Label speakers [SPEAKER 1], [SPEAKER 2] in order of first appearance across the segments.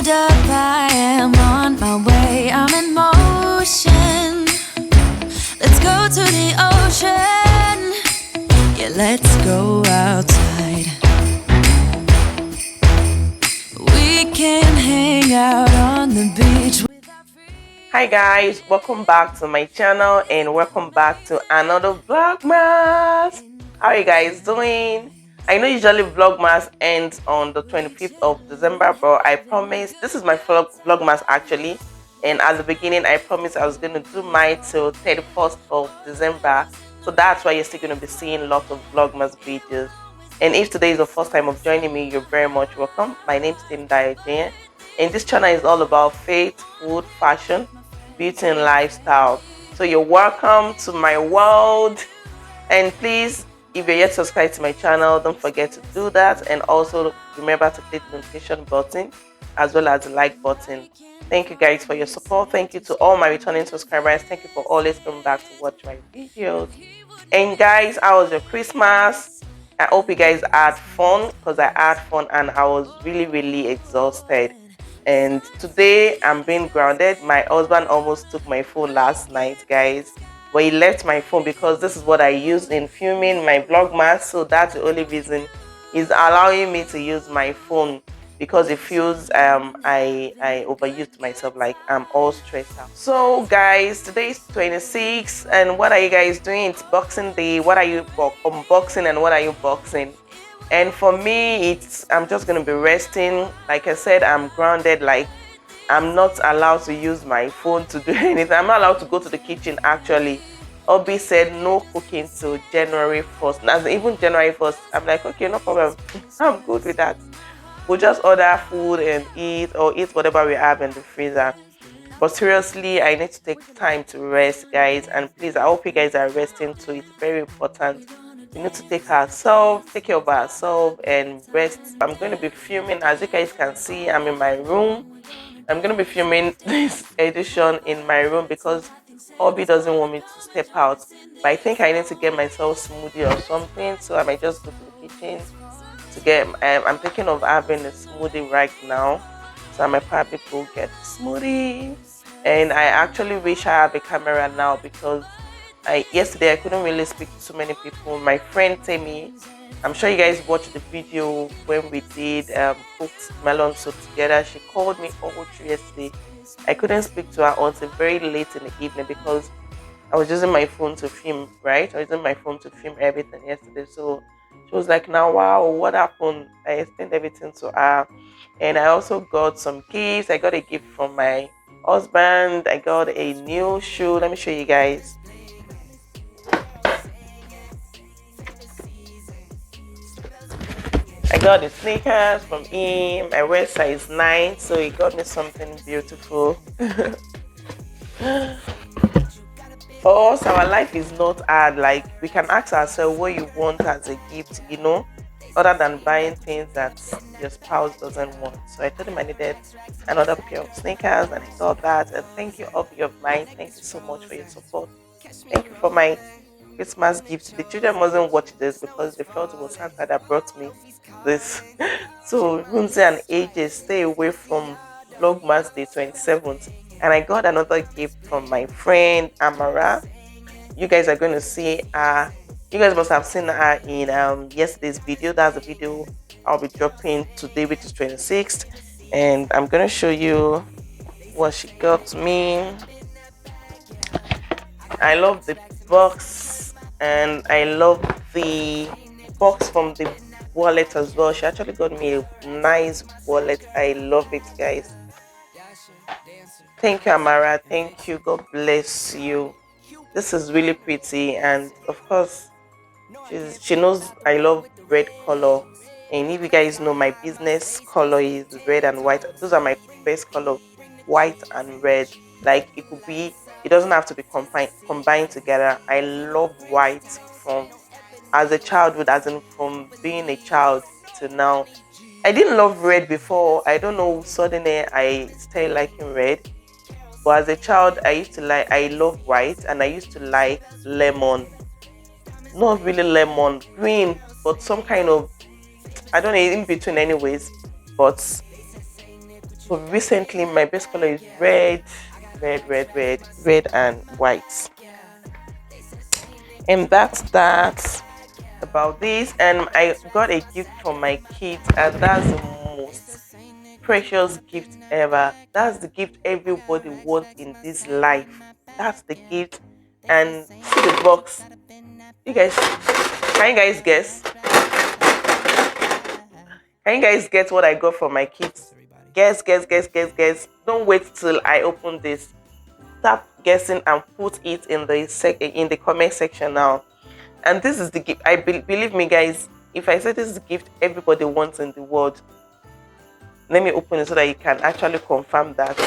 [SPEAKER 1] hold up, I am on my way. I'm in motion. Let's go to the ocean. Yeah, let's go outside. We can hang out on the beach.
[SPEAKER 2] Hi guys, welcome back to my channel and welcome back to another Vlogmas. How are you guys doing? I know usually Vlogmas ends on the 25th of December, but I promise this is my Vlogmas actually. And at the beginning, I promised I was going to do mine till 31st of December. So that's why you're still going to be seeing lots of Vlogmas videos. And if today is the first time of joining me, you're very much welcome. My name is Temidayo Ojieyan, and this channel is all about faith, food, fashion, beauty and lifestyle. So you're welcome to my world. And please, if you're yet subscribed to my channel, don't forget to do that, and also remember to click the notification button as well as the like button. Thank you guys for your support. Thank you to all my returning subscribers. Thank you for always coming back to watch my videos. And guys, how was your Christmas? I hope you guys had fun, because I had fun and I was really exhausted. And today I'm being grounded. My husband almost took my phone last night, guys, but he left my phone because this is what I use in filming my Vlogmas. So that's the only reason he's allowing me to use my phone, because it feels I overused myself, like I'm all stressed out. So guys, today is 26th, and what are you guys doing? It's Boxing Day. What are you unboxing and what are you boxing? And for me, I'm just gonna be resting. Like I said, I'm grounded. Like, I'm not allowed to use my phone to do anything. I'm not allowed to go to the kitchen actually. Hubby said no cooking till January 1st. As even January 1st, I'm like, okay, no problem. I'm good with that. We'll just order food and eat, or eat whatever we have in the freezer. But seriously, I need to take time to rest, guys. And please, I hope you guys are resting too. It's very important. We need to take care of ourselves and rest. I'm going to be filming, as you guys can see, I'm in my room. I'm going to be filming this edition in my room because hubby doesn't want me to step out. But I think I need to get myself smoothie or something, so I might just go to the kitchen to get. I'm thinking of having a smoothie right now, so I might probably go get a smoothie. And I actually wish I have a camera now, because yesterday I couldn't really speak to so many people. My friend Temi, I'm sure you guys watched the video when we did cooked melon soup together. She called me all through yesterday. I couldn't speak to her until very late in the evening because I was using my phone to film, right? I was using my phone to film everything yesterday. So she was like, now, wow, what happened? I explained everything to her. And I also got some gifts. I got a gift from my husband. I got a new shoe. Let me show you guys. I got the sneakers from him. I wear size 9, so he got me something beautiful. For us, our life is not hard. Like, we can ask ourselves what you want as a gift, other than buying things that your spouse doesn't want. So I told him I needed another pair of sneakers, and he got that. And thank you, hubby of mine. Thank you so much for your support. Thank you for my Christmas gift. The children mustn't watch this because they felt it was Santa that brought me this. So Rumzy and AJ, stay away from Vlogmas Day 27th. And I got another gift from my friend Amara. You guys are going to see her. You guys must have seen her in yesterday's video. That's the video I'll be dropping today, which is 26th. And I'm going to show you what she got me. I love the box, and I love the box from the wallet as well. She actually got me a nice wallet. I love it, guys. Thank you, Amara. Thank you. God bless you. This is really pretty, and of course, she knows I love red color. And if you guys know, my business color is red and white. Those are my best color, white and red. Like, it doesn't have to be combined together. I love white from as a childhood, as in from being a child to now. I didn't love red before. I don't know, suddenly I started liking red. But as a child, I love white, and I used to like lemon. Not really lemon, green, but some kind of, I don't know, in between anyways. But But recently my best color is red, red and white. And that's that about this. And I got a gift for my kids, and that's the most precious gift ever. That's the gift everybody wants in this life. That's the gift. And see the box. You guys, can you guys guess? Can you guys guess what I got for my kids? Guess. Don't wait till I open this. Start guessing and put it in the comment section now. And this is the gift. Believe me, guys. If I say this is the gift everybody wants in the world, let me open it so that you can actually confirm that.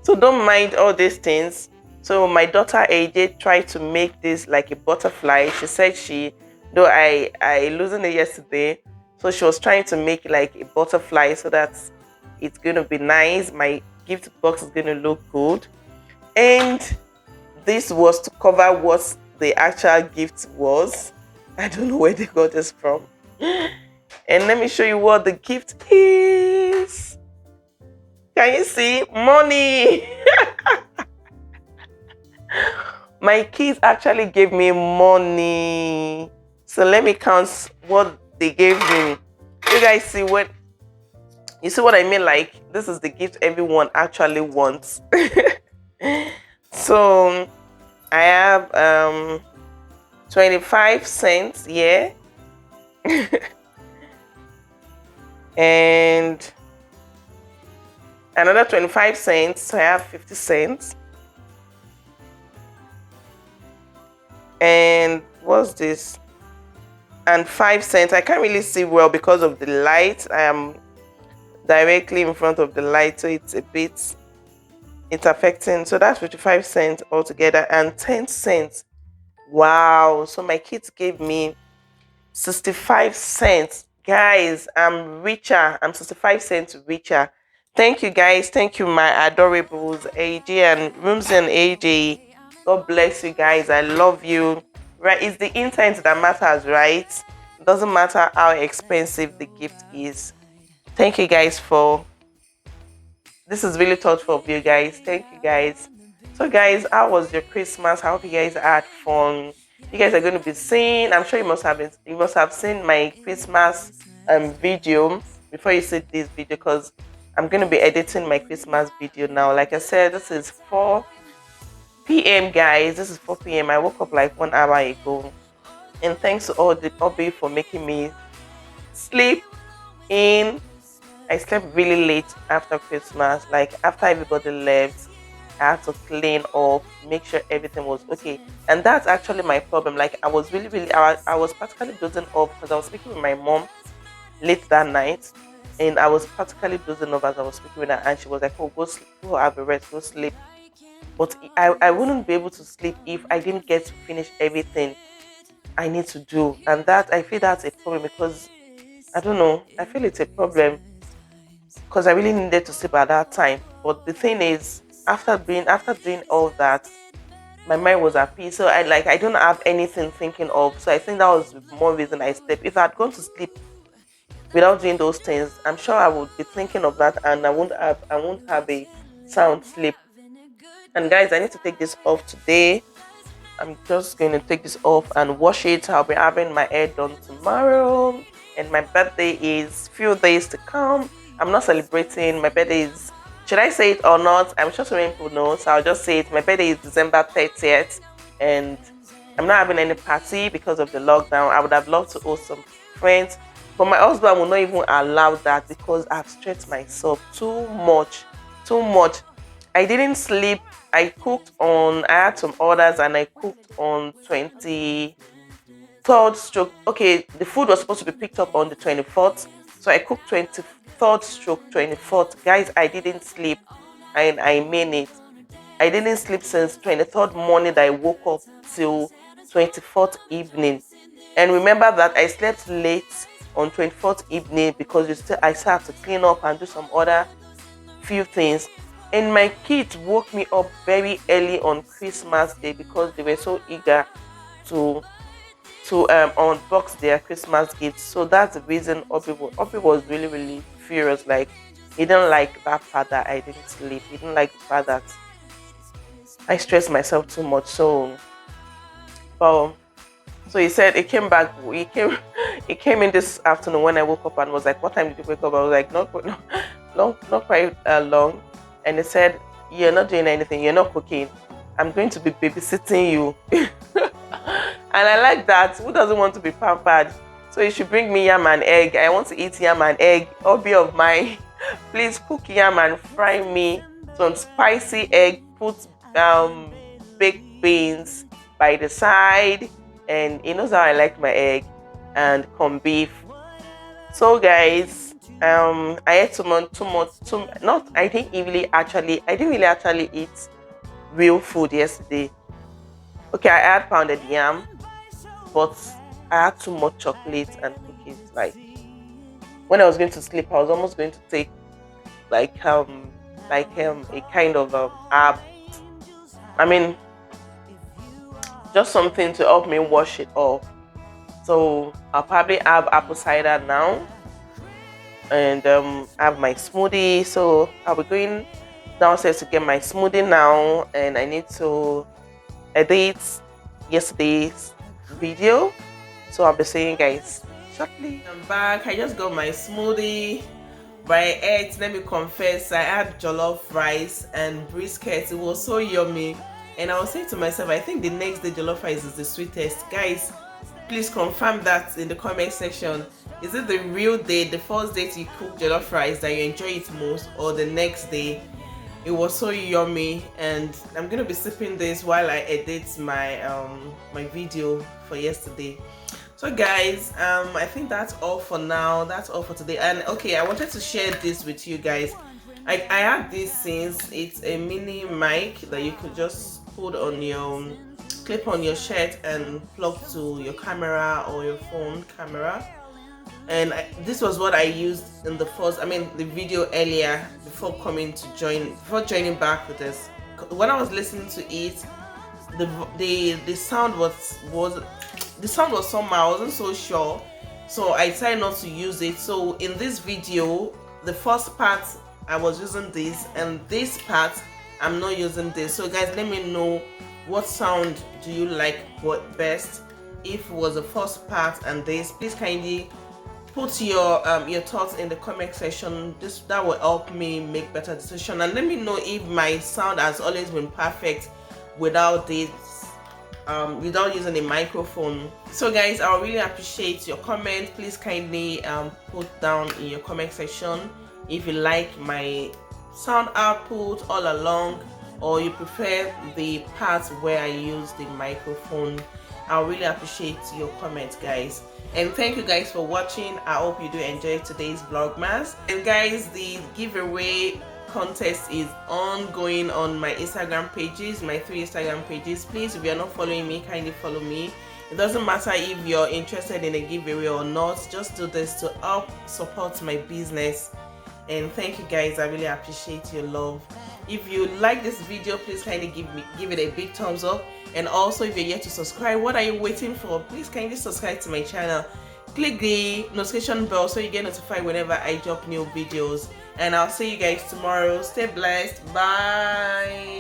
[SPEAKER 2] So don't mind all these things. So my daughter AJ tried to make this like a butterfly. She said though I loosened it yesterday, so she was trying to make like a butterfly so that it's gonna be nice. My gift box is gonna look good, and this was to cover what the actual gift was. I don't know where they got this from. And let me show you what the gift is. Can you see? Money. My kids actually gave me money. So let me count what they gave me. You guys see what I mean? Like, this is the gift everyone actually wants. So I have 25 cents, yeah. And another 25 cents, so I have 50 cents. And what's this? And 5 cents. I can't really see well because of the light. I am directly in front of the light, so it's affecting. So that's 55 cents altogether, and 10 cents. Wow. So my kids gave me 65 cents. Guys, I'm richer. I'm 65 cents richer. Thank you, guys. Thank you, my adorables, AJ and Rumzy and AJ. God bless you guys. I love you. Right? It's the intent that matters, right? It doesn't matter how expensive the gift is. Thank you guys for this. Is really thoughtful of you guys. Thank you guys. So guys, how was your Christmas? I hope you guys had fun. You guys are going to be seeing, I'm sure you must have seen my Christmas video before you see this video, because I'm going to be editing my Christmas video now. Like I said, this is 4 p.m. guys. This is 4 p.m. I woke up like 1 hour ago, and thanks to all the hubby for making me sleep in. I slept really late after Christmas. Like, after everybody left, I had to clean up, make sure everything was okay. And that's actually my problem. Like, I was I was practically dozing off because I was speaking with my mom late that night, and I was practically dozing off as I was speaking with her, and she was like, oh, go have a rest, go sleep. But I wouldn't be able to sleep if I didn't get to finish everything I need to do. And that, I feel that's a problem, because I don't know, I feel it's a problem because I really needed to sleep at that time. But the thing is, after doing all that, my mind was at peace. So I don't have anything thinking of. So I think that was more reason I slept. If I had gone to sleep without doing those things, I'm sure I would be thinking of that, and I won't have a sound sleep. And guys, I need to take this off today. I'm just going to take this off and wash it. I'll be having my hair done tomorrow, and my birthday is few days to come. I'm not celebrating. My birthday is, should I say it or not? I'm sure so many people know, so I'll just say it. My birthday is December 30th, and I'm not having any party because of the lockdown. I would have loved to host some friends, but my husband will not even allow that because I've stressed myself too much. I didn't sleep. I had some orders, and I cooked on 23rd stroke. Okay, the food was supposed to be picked up on the 24th. So I cooked 23rd stroke 24th. Guys, I didn't sleep, and I mean it. I didn't sleep since 23rd morning that I woke up till 24th evening. And remember that I slept late on 24th evening because I still had to clean up and do some other few things. And my kids woke me up very early on Christmas Day because they were so eager to to unbox their Christmas gifts. So that's the reason Obi was really furious. Like, he didn't like that part that I didn't sleep. He didn't like the part that I stressed myself too much. So, well, so he said he came back. He came in this afternoon when I woke up and was like, "What time did you wake up?" I was like, not quite long." And he said, "You're not doing anything. You're not cooking. I'm going to be babysitting you." And I like that. Who doesn't want to be pampered? So you should bring me yam and egg. I want to eat yam and egg. Hobby of mine. Please cook yam and fry me some spicy egg. Put baked beans by the side, and he knows how I like my egg, and corned beef. So guys, I ate too much. Not. I didn't really actually eat real food yesterday. Okay, I had pounded yam, but I had too much chocolate and cookies. Like, when I was going to sleep, I was almost going to take like a kind of herb. I mean, just something to help me wash it off. So I'll probably have apple cider now, and have my smoothie. So I'll be going downstairs to get my smoothie now, and I need to edit yesterday's video. So I'll be seeing you guys shortly. I'm back. I just got my smoothie. By 8, let me confess, I had jollof rice and brisket. It was so yummy. And I was saying to myself, I think the next day jollof rice is the sweetest. Guys, please confirm that in the comment section. Is it the real day, the first day you cook jollof rice, that you enjoy it most, or the next day? It was so yummy, and I'm gonna be sipping this while I edit my my video for yesterday. So guys, I think that's all for now. That's all for today. And okay, I wanted to share this with you guys. I had this since it's a mini mic that you could just put on your clip on your shirt and plug to your camera or your phone camera. And this was what I used in the video earlier before joining back with this. When I was listening to it, the sound was somehow, I wasn't so sure, so I decided not to use it. So in this video, the first part I was using this, and this part I'm not using this. So guys, let me know what sound do you like best, if it was the first part and this. Please kindly put your thoughts in the comment section. That will help me make better decision, and let me know if my sound has always been perfect without this, without using a microphone. So guys, I really appreciate your comment. Please kindly put down in your comment section if you like my sound output all along, or you prefer the parts where I use the microphone. I really appreciate your comments, guys. And thank you guys for watching. I hope you do enjoy today's Vlogmas. And guys, the giveaway contest is ongoing on my Instagram pages, my 3 Instagram pages. Please, if you're not following me, kindly follow me. It doesn't matter if you're interested in a giveaway or not, just do this to help support my business. And thank you guys, I really appreciate your love. If you like this video, please kindly give it a big thumbs up. And also, if you're yet to subscribe, what are you waiting for? Please kindly subscribe to my channel. Click the notification bell so you get notified whenever I drop new videos. And I'll see you guys tomorrow. Stay blessed. Bye.